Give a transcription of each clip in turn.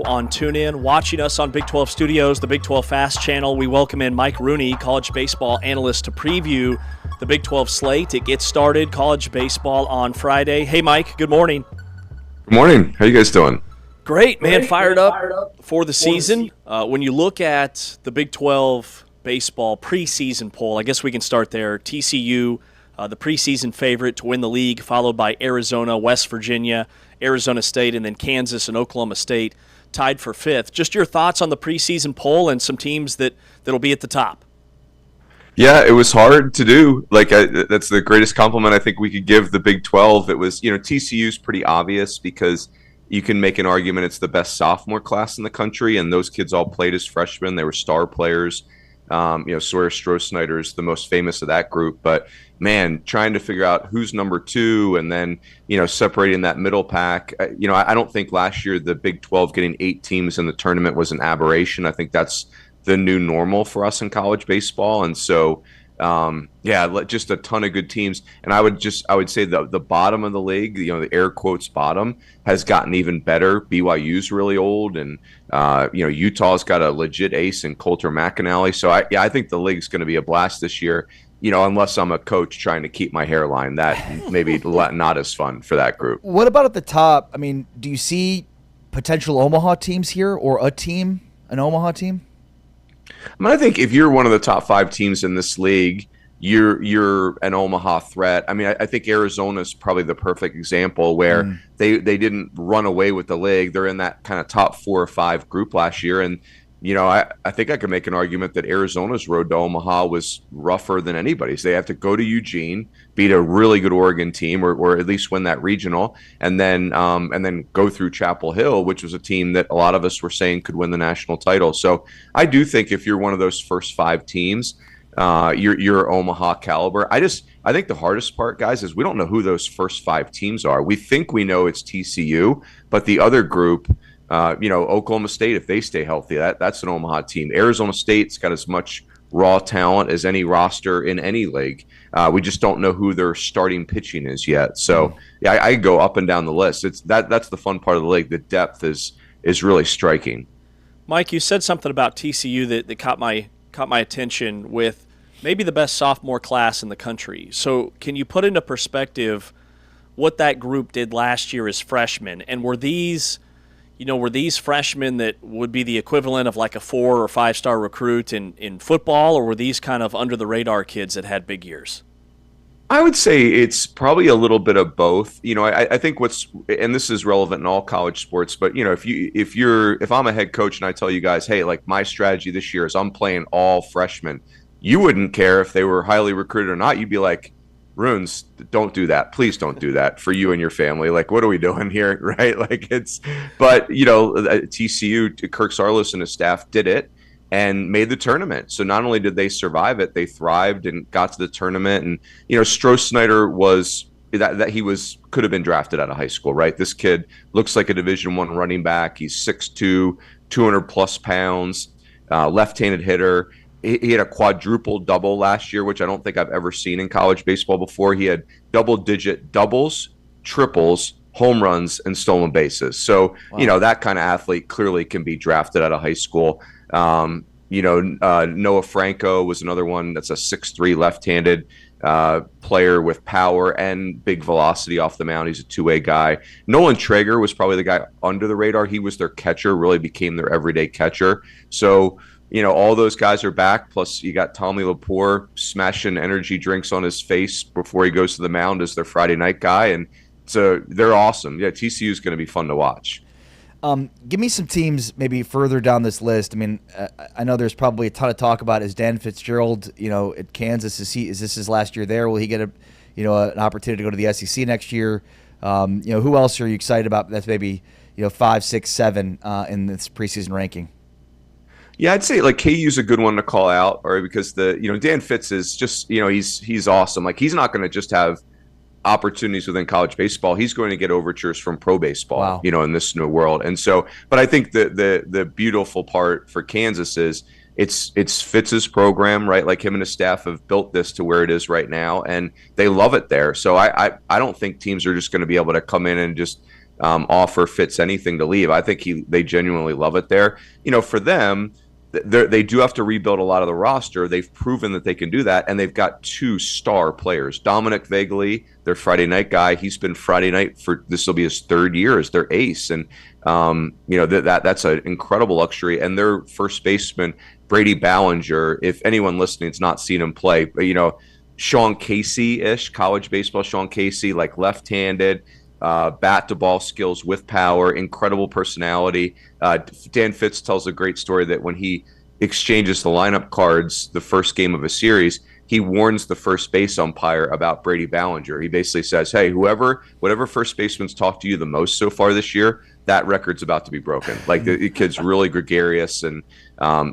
on TuneIn. Watching us on Big 12 Studios, the Big 12 Fast channel, we welcome in Mike Rooney, college baseball analyst, to preview the Big 12 slate. It gets started, college baseball on Friday. Hey, Mike, good morning. Good morning. How you guys doing? Great, man. Fired up for the season. When you look at the Big 12 baseball preseason poll, I guess we can start there. TCU, the preseason favorite to win the league, followed by Arizona, West Virginia, Arizona State, and then Kansas and Oklahoma State tied for fifth. Just your thoughts on the preseason poll and some teams that'll be at the top. Yeah, it was hard to do. That's the greatest compliment I think we could give the Big 12. It was, TCU's pretty obvious because you can make an argument it's the best sophomore class in the country, and those kids all played as freshmen. They were star players. Sawyer Stroh-Snyder's the most famous of that group. But, man, trying to figure out who's number two and then, separating that middle pack. I don't think last year the Big 12 getting 8 teams in the tournament was an aberration. I think that's the new normal for us in college baseball. And so, just a ton of good teams. And I would say the bottom of the league, the air quotes bottom, has gotten even better. BYU's really old, and Utah's got a legit ace in Coulter McAnally. So I think the league's going to be a blast this year. Unless I'm a coach trying to keep my hairline, that maybe not as fun for that group. What about at the top? I mean, do you see potential Omaha teams here, or an Omaha team? I think if you're one of the top 5 teams in this league, you're an Omaha threat. I think Arizona's probably the perfect example where they didn't run away with the league. They're in that kind of top 4 or 5 group last year. And, I think I could make an argument that Arizona's road to Omaha was rougher than anybody's. They have to go to Eugene, beat a really good Oregon team, or at least win that regional, and then go through Chapel Hill, which was a team that a lot of us were saying could win the national title. So I do think if you're one of those first 5 teams, you're Omaha caliber. I think the hardest part, guys, is we don't know who those first 5 teams are. We think we know it's TCU, but the other group, Oklahoma State, if they stay healthy, that's an Omaha team. Arizona State's got as much raw talent as any roster in any league. We just don't know who their starting pitching is yet. So I go up and down the list. That's the fun part of the league. The depth is really striking. Mike, you said something about TCU that caught my attention with maybe the best sophomore class in the country. So can you put into perspective what that group did last year as freshmen? And were these freshmen that would be the equivalent of like a 4 or 5-star recruit in football, or were these kind of under-the-radar kids that had big years? I would say it's probably a little bit of both. I think and this is relevant in all college sports, but if I'm a head coach and I tell you guys, hey, like my strategy this year is I'm playing all freshmen, you wouldn't care if they were highly recruited or not. You'd be like, Runes, don't do that. Please don't do that for you and your family. Like, what are we doing here, right? But TCU, Kirk Saarloos and his staff did it and made the tournament. So not only did they survive it, they thrived and got to the tournament. And Stroh-Snyder could have been drafted out of high school, right? This kid looks like a Division I running back. He's 6'2", 200 plus pounds, left-handed hitter. He had a quadruple double last year, which I don't think I've ever seen in college baseball before. He had double-digit doubles, triples, home runs, and stolen bases. So, wow. That kind of athlete clearly can be drafted out of high school. Noah Franco was another one that's a 6'3", left-handed player with power and big velocity off the mound. He's a two-way guy. Nolan Traeger was probably the guy under the radar. He was their catcher, really became their everyday catcher. So, all those guys are back. Plus, you got Tommy Laporte smashing energy drinks on his face before he goes to the mound as their Friday night guy. And so they're awesome. Yeah, TCU is going to be fun to watch. Give me some teams maybe further down this list. I mean, I know there's probably a ton of talk about is Dan Fitzgerald, at Kansas. Is this his last year there? Will he get an opportunity to go to the SEC next year? Who else are you excited about? That's maybe 5, 6, 7 in this preseason ranking. Yeah, I'd say like KU's a good one to call out, or because Dan Fitz is just he's awesome. Like he's not going to just have opportunities within college baseball. He's going to get overtures from pro baseball, wow. In this new world. And so, but I think the beautiful part for Kansas is it's Fitz's program, right? Like him and his staff have built this to where it is right now, and they love it there. So I don't think teams are just going to be able to come in and just offer fits anything to leave. I think they genuinely love it there. For them, they do have to rebuild a lot of the roster. They've proven that they can do that, and they've got 2 star players. Dominic Vegley, their Friday night guy, he's been Friday night this will be his 3rd year as their ace, and that's an incredible luxury. And their first baseman, Brady Ballinger, if anyone listening's not seen him play, but Sean Casey-ish, college baseball Sean Casey, like left-handed, bat to ball skills with power, incredible personality. Dan Fitz tells a great story that when he exchanges the lineup cards the first game of a series, he warns the first base umpire about Brady Ballinger. He basically says, hey, whatever first baseman's talked to you the most so far this year, that record's about to be broken. Like the kid's really gregarious. And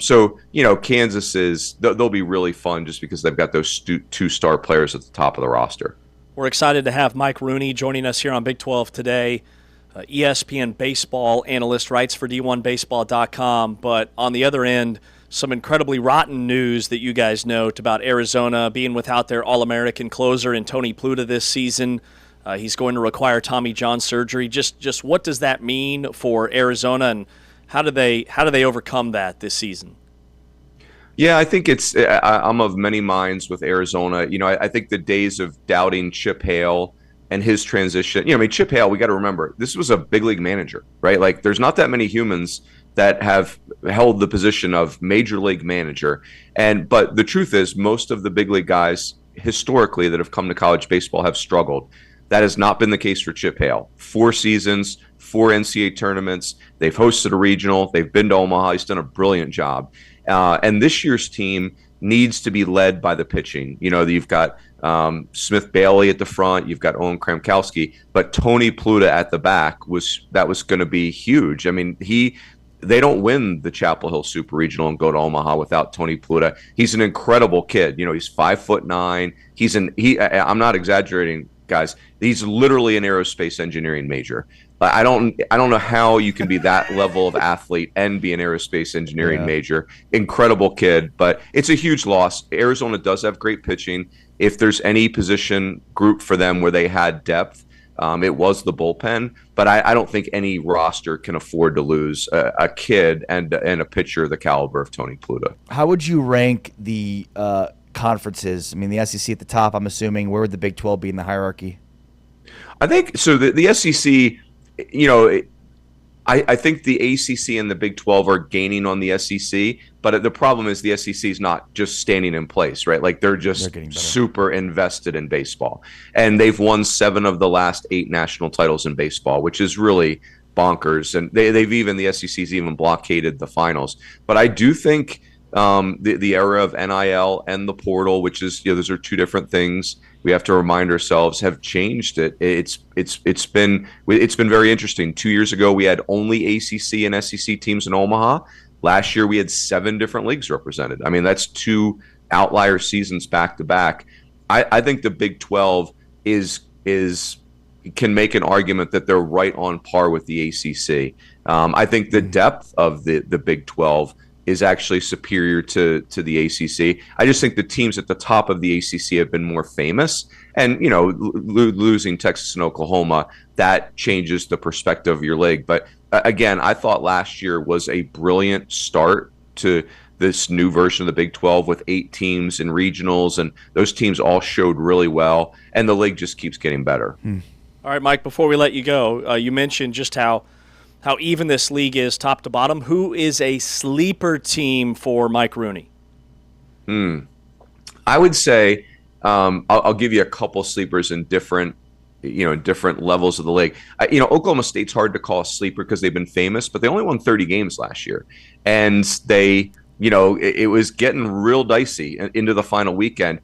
so Kansas they'll be really fun just because they've got those 2 star players at the top of the roster. We're excited to have Mike Rooney joining us here on Big 12 today. ESPN baseball analyst, writes for D1Baseball.com. But on the other end, some incredibly rotten news that you guys note about Arizona being without their All-American closer in Tony Pluta this season. He's going to require Tommy John surgery. Just what does that mean for Arizona, and how do they overcome that this season? Yeah, I think I'm of many minds with Arizona. I think the days of doubting Chip Hale and his transition, Chip Hale, we got to remember, this was a big league manager, right? Like there's not that many humans that have held the position of major league manager. But the truth is, most of the big league guys historically that have come to college baseball have struggled. That has not been the case for Chip Hale. 4 seasons, 4 NCAA tournaments. They've hosted a regional. They've been to Omaha. He's done a brilliant job. And this year's team needs to be led by the pitching. You've got Smith Bailey at the front. You've got Owen Kramkowski. But Tony Pluta at the back was going to be huge. I mean, they don't win the Chapel Hill Super Regional and go to Omaha without Tony Pluta. He's an incredible kid. He's 5'9". I'm not exaggerating, guys. He's literally an aerospace engineering major. I don't know how you can be that level of athlete and be an aerospace engineering major. Incredible kid, but it's a huge loss. Arizona does have great pitching. If there's any position group for them where they had depth, it was the bullpen. But I don't think any roster can afford to lose a kid and a pitcher the caliber of Tony Pluta. How would you rank the conferences? I mean, the SEC at the top, I'm assuming. Where would the Big 12 be in the hierarchy? I think so. The SEC, I think the ACC and the Big 12 are gaining on the SEC, but the problem is the SEC is not just standing in place, right? Like they're super invested in baseball, and they've won 7 of the last 8 national titles in baseball, which is really bonkers. And the SEC's even blockaded the finals. But I do think the era of NIL and the portal, which is those are 2 different things. We have to remind ourselves have changed it. It's been very interesting. 2 years ago, we had only ACC and SEC teams in Omaha. Last year, we had 7 different leagues represented. I mean, that's 2 outlier seasons back to back. I think the Big 12 can make an argument that they're right on par with the ACC. I think the depth of the Big 12 is actually superior to the ACC. I just think the teams at the top of the ACC have been more famous. And, losing Texas and Oklahoma, that changes the perspective of your league. But again, I thought last year was a brilliant start to this new version of the Big 12 with 8 teams in regionals, and those teams all showed really well, and the league just keeps getting better. All right, Mike, before we let you go, you mentioned just how even this league is top to bottom. Who is a sleeper team for Mike Rooney? I would say I'll give you a couple sleepers in different levels of the league. Oklahoma State's hard to call a sleeper because they've been famous, but they only won 30 games last year, and it was getting real dicey into the final weekend.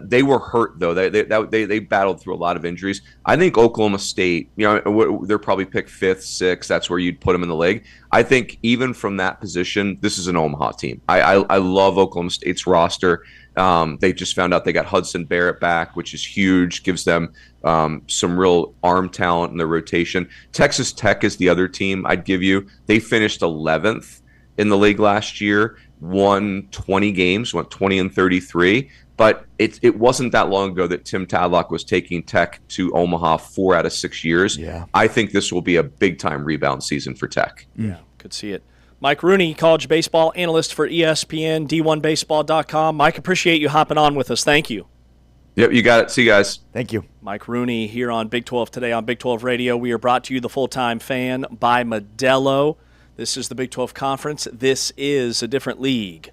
They were hurt though. They battled through a lot of injuries. I think Oklahoma State, they're probably picked 5th, 6th. That's where you'd put them in the league. I think even from that position, this is an Omaha team. I love Oklahoma State's roster. They just found out they got Hudson Barrett back, which is huge. Gives them some real arm talent in their rotation. Texas Tech is the other team I'd give you. They finished 11th in the league last year. Won 20 games, went 20-33. But it wasn't that long ago that Tim Tadlock was taking Tech to Omaha 4 out of 6 years. Yeah. I think this will be a big-time rebound season for Tech. Yeah, could see it. Mike Rooney, college baseball analyst for ESPN, D1Baseball.com. Mike, appreciate you hopping on with us. Thank you. Yep, you got it. See you guys. Thank you. Mike Rooney here on Big 12 Today on Big 12 Radio. We are brought to you, the Full-Time Fan, by Modelo. This is the Big 12 Conference. This is a different league.